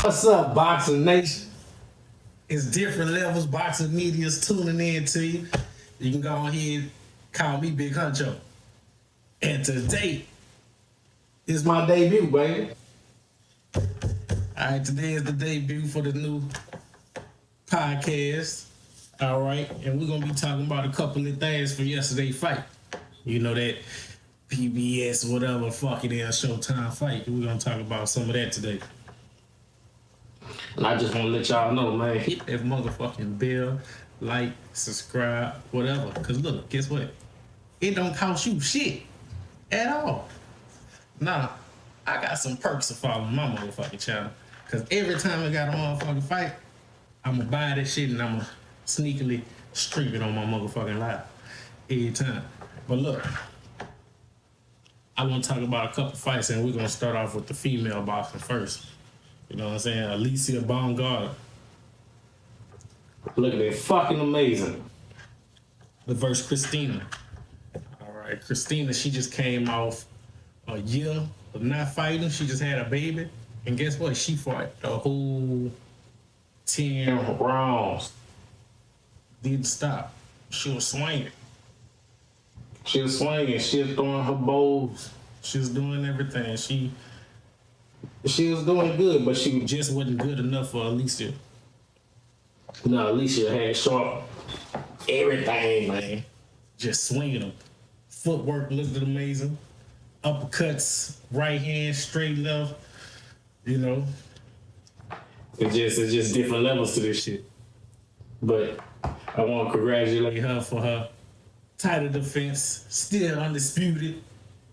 What's up, Boxing Nation? It's different levels. Boxing media's tuning in to you. You can go ahead and call me Big Huncho. And today is my debut, baby. Alright, today is the debut for the new podcast. Alright, and we're gonna be talking about a couple of things from yesterday's fight. You know that PBS, whatever, fuck it is, Showtime fight. We're gonna talk about some of that today. And I just want to let y'all know, man, hit that motherfucking bell, like, subscribe, whatever. Because look, guess what? It don't cost you shit at all. Nah, I got some perks of following my motherfucking channel. Because every time I got a motherfucking fight, I'm going to buy that shit and I'm going to sneakily stream it on my motherfucking live. Every time. But look, I want to talk about a couple fights and we're going to start off with the female boxing first. You know what I'm saying? Alicia Baumgartner. Look at that, fucking amazing. The verse Christina. All right, Christina, she just came off a year of not fighting. She just had a baby. And guess what? She fought the whole 10 rounds. Didn't stop. She was swinging. She was throwing her bows. She was doing everything. She was doing good, but she just wasn't good enough for Alicia. No, Alicia had sharp everything, man. Just swinging them. Footwork looked amazing. Uppercuts, right hand, straight left. You know, it's just different levels to this shit. But I want to congratulate her for her title defense, still undisputed.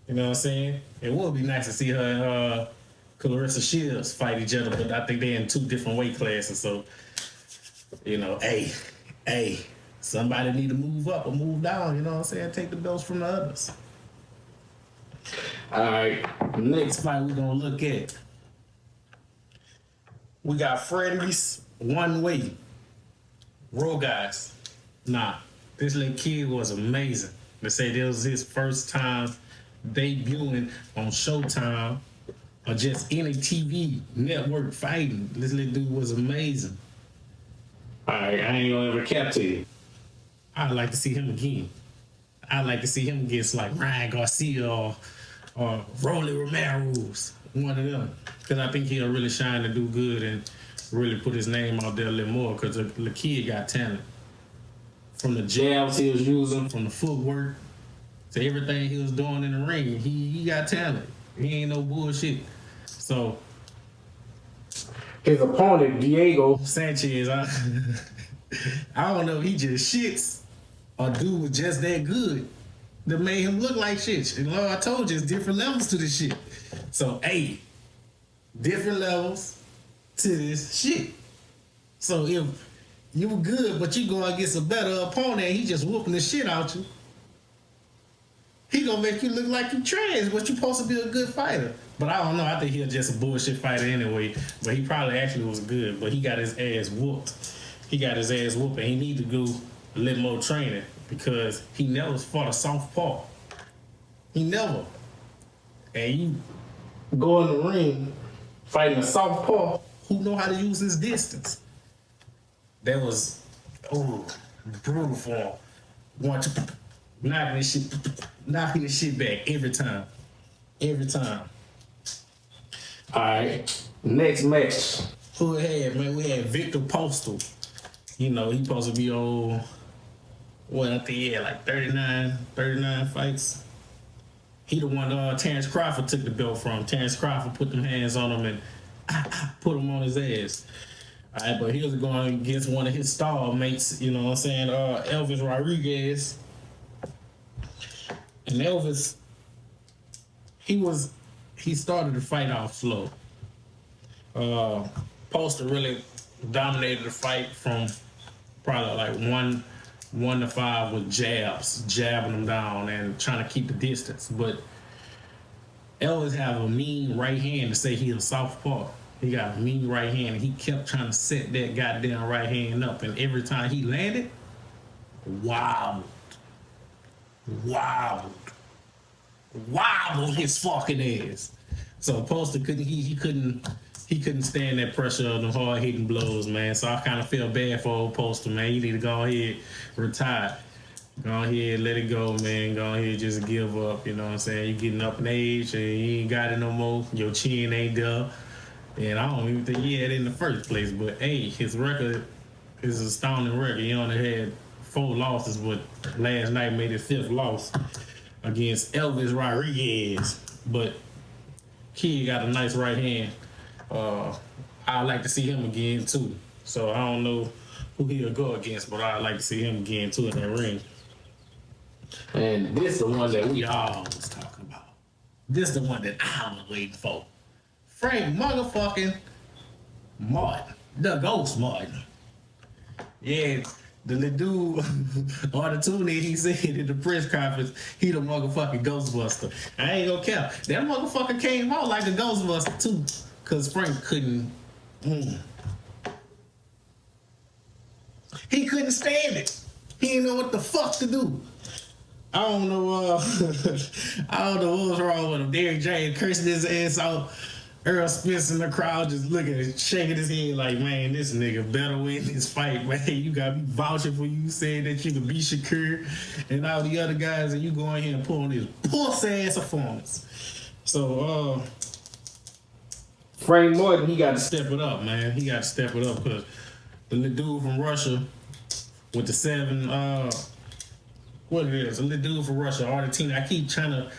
You know what I'm saying? It would be nice to see her and Clarissa Shields fight each other, but I think they're in 2 different weight classes. So, you know, hey, somebody need to move up or move down. You know what I'm saying? Take the belts from the others. All right, next fight we're gonna look at. We got Freddy's one way. Roll guys. Nah, this little kid was amazing. They say this was his first time debuting on Showtime or just any TV network fighting. This little dude was amazing. All right, I ain't gonna ever cap to you. I'd like to see him again. I'd like to see him against like Ryan Garcia or Rolly Romero's, one of them. Because I think he'll really shine and do good and really put his name out there a little more because the kid got talent. From the jabs he was using, from the footwork, to everything he was doing in the ring, he got talent. He ain't no bullshit. So his opponent, Diego Sanchez, I don't know if he just shits or dude was just that good that made him look like shit. And Lord, I told you, it's different levels to this shit. So, hey, different levels to this shit. So if you were good, but you go against a better opponent and he just whooping the shit out you, he gonna make you look like you trash, but you supposed to be a good fighter. But I don't know, I think he's just a bullshit fighter anyway. But he probably actually was good, but he got his ass whooped. He got his ass whooped and he need to go a little more training because he never fought a southpaw. He never. And you go in the ring fighting a southpaw who know how to use his distance. That was, brutal for him. Knocking this shit back every time. Every time. All right, next match. Who we had, man? We had Victor Postal. You know, he supposed to be old. What, I think he had like 39 fights. He the one Terrence Crawford took the belt from. Terrence Crawford put them hands on him and put him on his ass. All right, but he was going against one of his star mates, you know what I'm saying, Elvis Rodriguez. And Elvis, he started the fight off slow. Poster really dominated the fight from probably like 1 to 5 with jabs, jabbing them down and trying to keep the distance. But Elvis have a mean right hand to say he's a southpaw. He got a mean right hand and he kept trying to set that goddamn right hand up. And every time he landed, wobbled on his fucking ass. So Poster couldn't he couldn't stand that pressure of the hard hitting blows, man. So I kind of feel bad for old Poster, man. You need to go ahead, retire. Go ahead, let it go, man. Go ahead, just give up. You know what I'm saying? You getting up in age and you ain't got it no more. Your chin ain't there. And I don't even think he had it in the first place. But hey, his record is an astounding record. He only had 4 losses, but last night made his 5th loss against Elvis Rodriguez. But Kid got a nice right hand. I'd like to see him again too. So I don't know who he'll go against, but I'd like to see him again too in that ring. And this is the one that we always talking about. This is the one that I was waiting for. Frank motherfucking Martin. The Ghost Martin. Yeah, the little dude on the tune he said in the press conference, he the motherfucking Ghostbuster. I ain't gonna care. That motherfucker came out like a Ghostbuster too. Cause Frank couldn't he couldn't stand it. He didn't know what the fuck to do. I don't know I don't know what was wrong with him. Derrick James cursing his ass out. Earl Spence in the crowd just looking, shaking his head like, man, this nigga better win this fight, man. You got me vouching for you saying that you could beat Shakur and all the other guys, and you go in here and pull on this puss ass performance. So, Frank Martin, he got to step it up, man. He got to step it up because the little dude from Russia with the 7, what it is, a little dude from Russia, Argentina. I keep trying to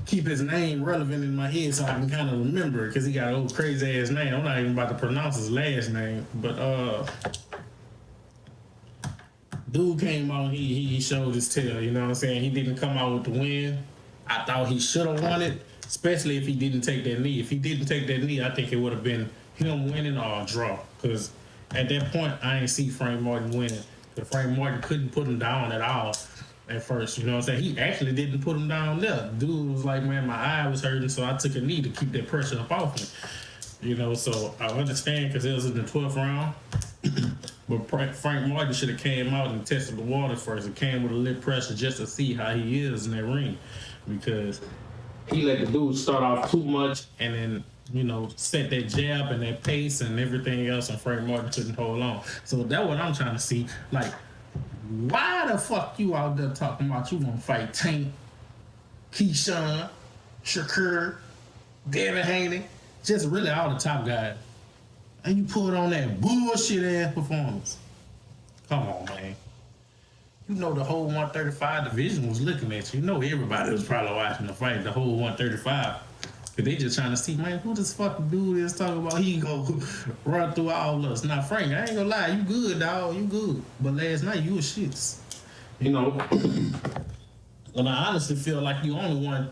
keep his name relevant in my head so I can kind of remember it because he got an old crazy ass name. I'm not even about to pronounce his last name, but dude came out, he showed his tail, you know what I'm saying? He didn't come out with the win. I thought he should have won it, especially if he didn't take that knee. If he didn't take that knee, I think it would have been him winning or a draw, because at that point, I ain't see Frank Martin winning. Because Frank Martin couldn't put him down at all at first, you know what I'm saying? He actually didn't put him down there. Dude was like, man, my eye was hurting, so I took a knee to keep that pressure up off me. You know, so I understand because it was in the 12th round. But Frank Martin should have came out and tested the water first. It came with a little pressure just to see how he is in that ring. Because he let the dude start off too much and then, you know, set that jab and that pace and everything else, and Frank Martin couldn't hold on. So that's what I'm trying to see. Like, why the fuck you out there talking about you want to fight Tank, Keyshawn, Shakur, Devin Haney, just really all the top guys, and you put on that bullshit ass performance? Come on, man. You know the whole 135 division was looking at you. You know everybody was probably watching the fight, the whole 135. Cause they just trying to see, man, who this fucking dude is talking about he go run through all of us. Now, Frank, I ain't gonna lie, you good, dog, you good. But last night, you was shits. You know? And I honestly feel like you only won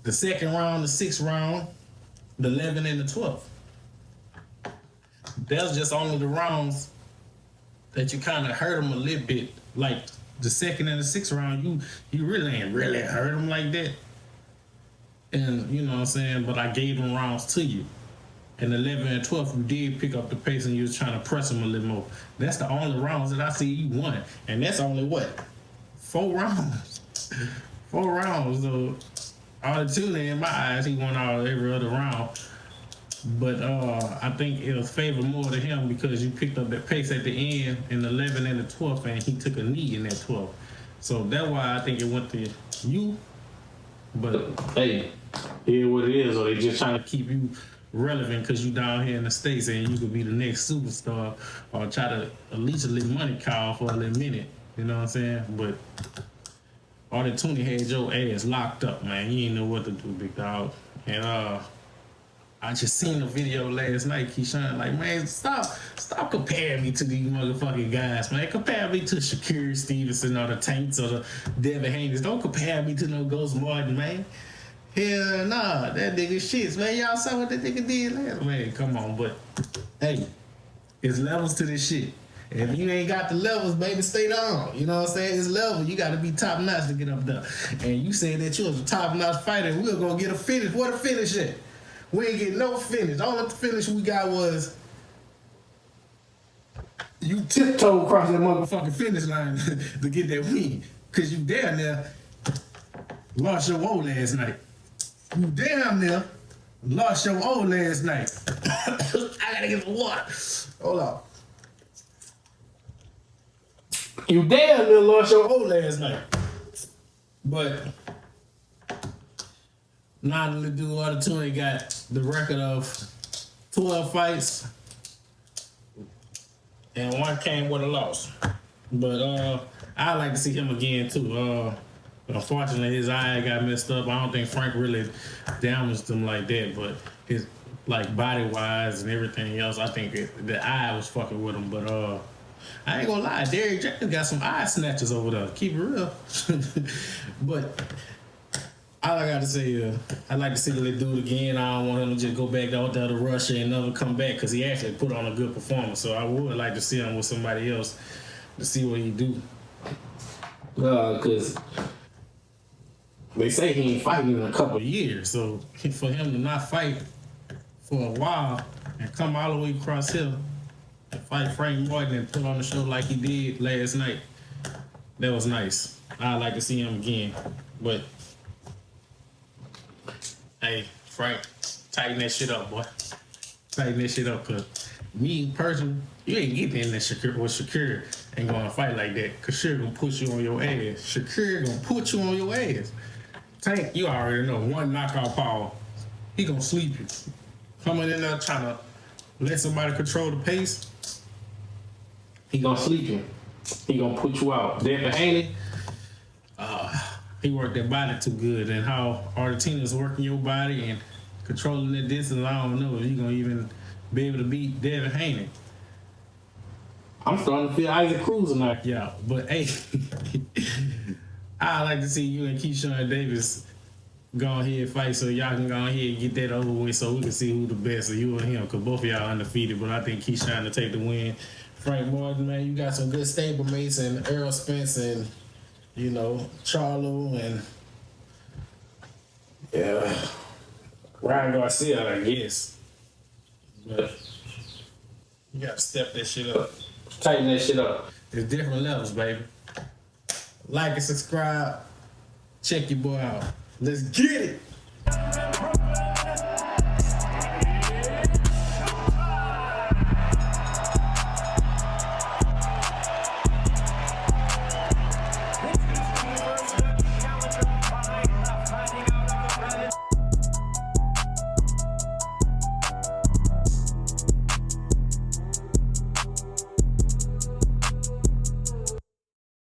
the 2nd round, the 6th round, the 11th, and the 12th. That's just only the rounds that you kind of hurt him a little bit. Like the 2nd and the 6th round, you really ain't really hurt him like that. And you know what I'm saying, but I gave them rounds to you. And 11 and 12, you did pick up the pace and you was trying to press them a little more. That's the only rounds that I see you won. And that's only what? 4 rounds. 4 rounds. So all the two in my eyes, he won out every other round. But I think it was favored more to him because you picked up that pace at the end in the 11 and the 12th, and he took a knee in that 12th. So that's why I think it went to you. But hey, here's what it is. Or they just trying to keep you relevant because you down here in the States and you could be the next superstar, or try to at least a little money call for a little minute. You know what I'm saying? But all that Tony had your ass locked up, man. You ain't know what to do, big dog. And I just seen the video last night, Keyshawn, like, man, stop comparing me to these motherfucking guys, man. Compare me to Shakur Stevenson or the Tanks or the Devin Haney. Don't compare me to no Ghost Martin, man. Hell nah, that nigga shits, man. Y'all saw what that nigga did last, man. Come on, but hey, it's levels to this shit. If you ain't got the levels, baby, stay down. You know what I'm saying? It's level. You got to be top notch to get up there. And you said that you was a top notch fighter. We were gonna get a finish. What a finish at? We ain't get no finish. All the finish we got was you tiptoe across that motherfucking finish line to get that win. Cause you damn near lost your woe last night. You damn near Lost your old last night. I gotta get the water. Hold on. You damn near lost your old last night. But now the dude Auditorium got the record of 12 fights and one came with a loss. But I like to see him again too. Unfortunately, his eye got messed up. I don't think Frank really damaged him like that, but his like body wise and everything else, I think the eye was fucking with him. But I ain't gonna lie, Derrick James got some eye snatchers over there. Keep it real. But all I gotta say, I'd like to see the dude again. I don't want him to just go back out there to Russia and never come back because he actually put on a good performance. So I would like to see him with somebody else to see what he do. Because they say he ain't fighting in a couple of years. So for him to not fight for a while and come all the way across here and fight Frank Martin and put on the show like he did last night, that was nice. I'd like to see him again. But hey, Frank, tighten that shit up, boy. Tighten that shit up, cause me personally, you ain't getting in there with Shakur ain't gonna fight like that. Cause Shakur gonna put you on your ass. Shakur gonna put you on your ass. Tank, you already know, one knockout power, he gonna sleep you. Coming in there trying to let somebody control the pace, he gonna sleep you. He gonna put you out. Devin Haney, he worked that body too good, and how Argentina's working your body and controlling the distance, I don't know if you're gonna even be able to beat Devin Haney. I'm starting to feel Isaac Cruz will knock you out. But hey, I'd like to see you and Keyshawn Davis go ahead and fight so y'all can go ahead and get that over with so we can see who the best of you and him, because both of y'all undefeated, but I think Keyshawn will take the win. Frank Martin, man, you got some good stablemates and Errol Spence and, you know, Charlo and Ryan Garcia, I guess. But you gotta step that shit up. Tighten that shit up. There's different levels, baby. Like and subscribe. Check your boy out. Let's get it.